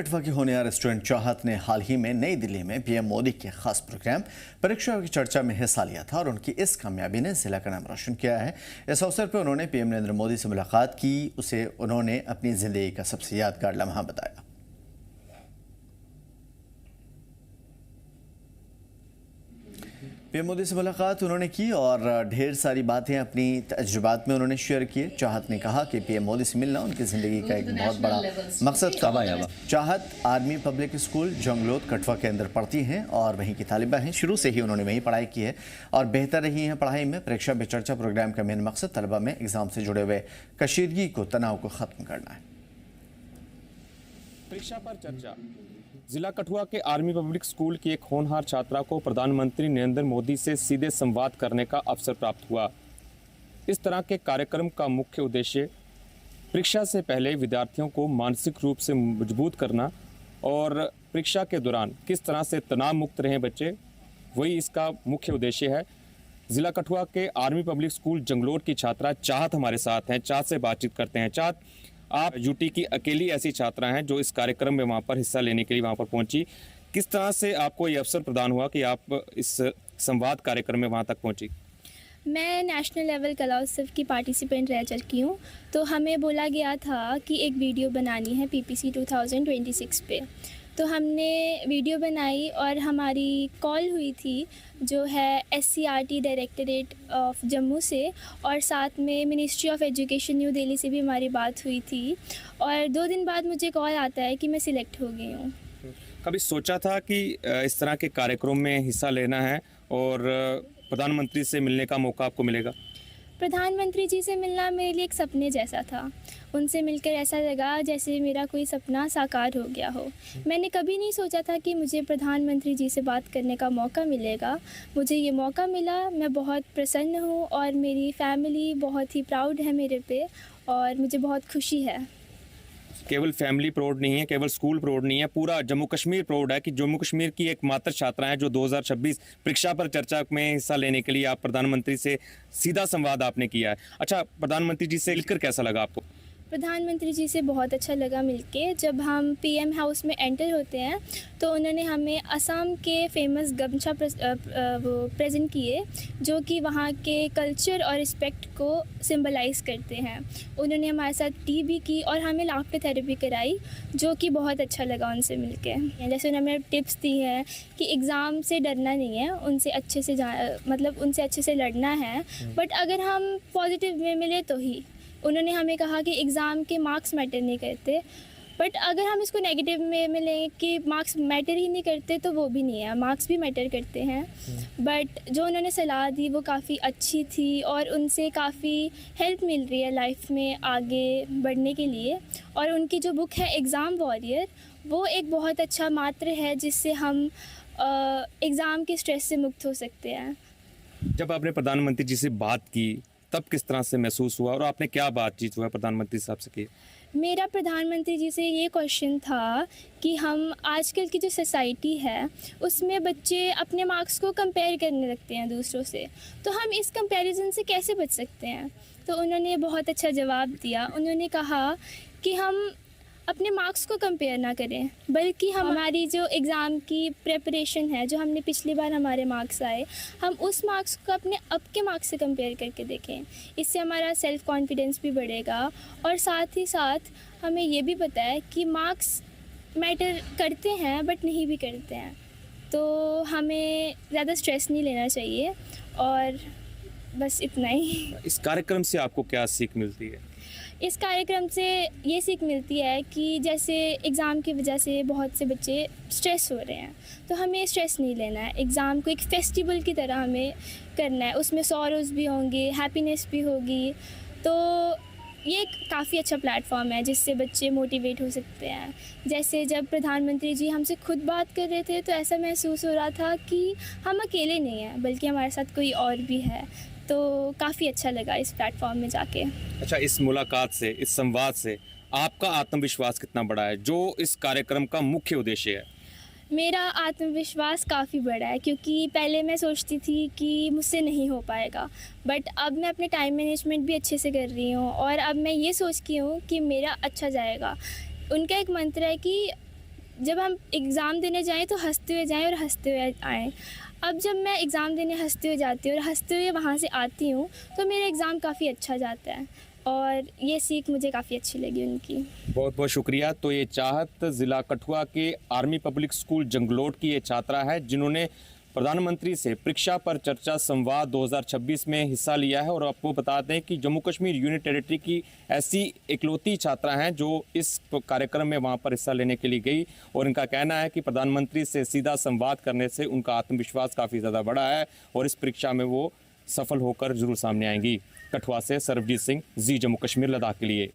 कठुआ के होनियार रेस्टोरेंट चाहत ने हाल ही में नई दिल्ली में पीएम मोदी के खास प्रोग्राम परीक्षा की चर्चा में हिस्सा लिया था और उनकी इस कामयाबी ने जिला का नाम रोशन किया है। इस अवसर पर उन्होंने पीएम नरेंद्र मोदी से मुलाकात की। उसे उन्होंने अपनी जिंदगी का सबसे यादगार लम्हा बताया। पीएम मोदी से मुलाकात उन्होंने की और ढेर सारी बातें अपनी तजुर्बात में उन्होंने शेयर किए। चाहत ने कहा कि पीएम मोदी से मिलना उनकी ज़िंदगी का एक बहुत बड़ा मकसद था। चाहत आर्मी पब्लिक स्कूल जंगलोत कठुआ के अंदर पढ़ती हैं और वहीं की तालिबा हैं। शुरू से ही उन्होंने वहीं पढ़ाई की है और बेहतर रही हैं पढ़ाई में। परीक्षा पे चर्चा प्रोग्राम का मेन मकसद तलबा में एग्ज़ाम से जुड़े हुए कशीदगी को, तनाव को ख़त्म करना है। परीक्षा पर चर्चा। जिला कठुआ के आर्मी पब्लिक स्कूल की एक होनहार छात्रा को प्रधानमंत्री नरेंद्र मोदी से सीधे संवाद करने का अवसर प्राप्त हुआ। इस तरह के कार्यक्रम का मुख्य उद्देश्य परीक्षा से पहले विद्यार्थियों को मानसिक रूप से मजबूत करना और परीक्षा के दौरान किस तरह से तनाव मुक्त रहें बच्चे, वही इसका मुख्य उद्देश्य है। जिला कठुआ के आर्मी पब्लिक स्कूल जंगलोट की छात्रा चाहत हमारे साथ हैं। चाहत से बातचीत करते हैं। चाहत, आप यूटी की अकेली ऐसी छात्रा हैं जो इस कार्यक्रम में वहाँ पर हिस्सा लेने के लिए वहाँ पर पहुँची। किस तरह से आपको ये अवसर प्रदान हुआ कि आप इस संवाद कार्यक्रम में वहाँ तक पहुँची? मैं नेशनल लेवल कला उत्सव की पार्टिसिपेंट रह चुकी हूँ। तो हमें बोला गया था कि एक वीडियो बनानी है पीपीसी 2026 पे। तो हमने वीडियो बनाई और हमारी कॉल हुई थी जो है SCRT डायरेक्टरेट ऑफ जम्मू से, और साथ में ministry of education new Delhi से भी हमारी बात हुई थी। और 2 दिन बाद मुझे कॉल आता है कि मैं सिलेक्ट हो गई हूँ। कभी सोचा था कि इस तरह के कार्यक्रम में हिस्सा लेना है और प्रधानमंत्री से मिलने का मौका आपको मिलेगा? प्रधानमंत्री जी से मिलना मेरे लिए एक सपने जैसा था। उनसे मिलकर ऐसा लगा जैसे मेरा कोई सपना साकार हो गया हो। मैंने कभी नहीं सोचा था कि मुझे प्रधानमंत्री जी से बात करने का मौका मिलेगा। मुझे ये मौका मिला, मैं बहुत प्रसन्न हूँ और मेरी फैमिली बहुत ही प्राउड है मेरे पे और मुझे बहुत खुशी है। केवल फैमिली प्राउड नहीं है, केवल स्कूल प्राउड नहीं है, पूरा जम्मू कश्मीर प्राउड है कि जम्मू कश्मीर की एकमात्र छात्रा है जो 2026 परीक्षा पर चर्चा में हिस्सा लेने के लिए आप प्रधानमंत्री से सीधा संवाद आपने किया है। अच्छा, प्रधानमंत्री जी से मिलकर कैसा लगा आपको? प्रधानमंत्री जी से बहुत अच्छा लगा मिलके। जब हम पीएम हाउस में एंटर होते हैं तो उन्होंने हमें असम के फेमस गमछा प्रेजेंट किए जो कि वहाँ के कल्चर और रिस्पेक्ट को सिंबलाइज करते हैं। उन्होंने हमारे साथ टी भी की और हमें लाफ्टर थेरेपी कराई जो कि बहुत अच्छा लगा उनसे मिलके। जैसे उन्होंने हमें टिप्स दी है कि एग्ज़ाम से डरना नहीं है, उनसे अच्छे से उनसे अच्छे से लड़ना है, बट अगर हम पॉजिटिव में मिले तो ही। उन्होंने हमें कहा कि एग्ज़ाम के मार्क्स मैटर नहीं करते, बट अगर हम इसको नेगेटिव में लें कि मार्क्स मैटर ही नहीं करते तो वो भी नहीं है, मार्क्स भी मैटर करते हैं। बट जो उन्होंने सलाह दी वो काफ़ी अच्छी थी और उनसे काफ़ी हेल्प मिल रही है लाइफ में आगे बढ़ने के लिए। और उनकी जो बुक है एग्ज़ाम वॉरियर, वो एक बहुत अच्छा मात्र है जिससे हम एग्ज़ाम के स्ट्रेस से मुक्त हो सकते हैं। जब आपने प्रधानमंत्री जी से बात की तब किस तरह से महसूस हुआ और आपने क्या बातचीत हुआ प्रधानमंत्री साहब से की? मेरा प्रधानमंत्री जी से ये क्वेश्चन था कि हम आजकल की जो सोसाइटी है उसमें बच्चे अपने मार्क्स को कंपेयर करने लगते हैं दूसरों से, तो हम इस कंपैरिजन से कैसे बच सकते हैं? तो उन्होंने बहुत अच्छा जवाब दिया। उन्होंने कहा कि हम अपने मार्क्स को कंपेयर ना करें, बल्कि हमारी जो एग्ज़ाम की प्रिपरेशन है, जो हमने पिछली बार हमारे मार्क्स आए, हम उस मार्क्स को अपने अब के मार्क्स से कंपेयर करके देखें। इससे हमारा सेल्फ़ कॉन्फिडेंस भी बढ़ेगा और साथ ही साथ हमें ये भी पता है कि मार्क्स मैटर करते हैं बट नहीं भी करते हैं। तो हमें ज़्यादा स्ट्रेस नहीं लेना चाहिए और बस इतना ही। इस कार्यक्रम से आपको क्या सीख मिलती है? इस कार्यक्रम से ये सीख मिलती है कि जैसे एग्ज़ाम की वजह से बहुत से बच्चे स्ट्रेस हो रहे हैं, तो हमें स्ट्रेस नहीं लेना है। एग्ज़ाम को एक फेस्टिवल की तरह हमें करना है, उसमें सॉरोज़ भी होंगे, हैप्पीनेस भी होगी। तो ये एक काफ़ी अच्छा प्लेटफॉर्म है जिससे बच्चे मोटिवेट हो सकते हैं। जैसे जब प्रधानमंत्री जी हमसे खुद बात कर रहे थे तो ऐसा महसूस हो रहा था कि हम अकेले नहीं हैं बल्कि हमारे साथ कोई और भी है। तो काफ़ी अच्छा लगा इस प्लेटफॉर्म में जाके। अच्छा, इस मुलाकात से, इस संवाद से आपका आत्मविश्वास कितना बढ़ा है जो इस कार्यक्रम का मुख्य उद्देश्य है? मेरा आत्मविश्वास काफ़ी बढ़ा है क्योंकि पहले मैं सोचती थी कि मुझसे नहीं हो पाएगा, बट अब मैं अपने टाइम मैनेजमेंट भी अच्छे से कर रही हूँ और अब मैं ये सोचती हूँ कि मेरा अच्छा जाएगा। उनका एक मंत्र है कि जब हम एग्ज़ाम देने जाएं तो हंसते हुए जाएं और हंसते हुए आएँ। अब जब मैं एग्ज़ाम देने हंसते हुए जाती हूँ और हंसते हुए वहाँ से आती हूँ तो मेरा एग्ज़ाम काफ़ी अच्छा जाता है और ये सीख मुझे काफ़ी अच्छी लगी उनकी। बहुत बहुत शुक्रिया। तो ये चाहत ज़िला कठुआ के आर्मी पब्लिक स्कूल जंगलोट की ये छात्रा है जिन्होंने प्रधानमंत्री से परीक्षा पर चर्चा संवाद 2026 में हिस्सा लिया है। और आपको बता दें कि जम्मू कश्मीर यूनियन टेरिटरी की ऐसी इकलौती छात्रा हैं जो इस कार्यक्रम में वहां पर हिस्सा लेने के लिए गई और इनका कहना है कि प्रधानमंत्री से सीधा संवाद करने से उनका आत्मविश्वास काफ़ी ज़्यादा बढ़ा है और इस परीक्षा में वो सफल होकर जरूर सामने आएंगी। कठुआ से सरबजीत सिंह, जी जम्मू कश्मीर लद्दाख के लिए।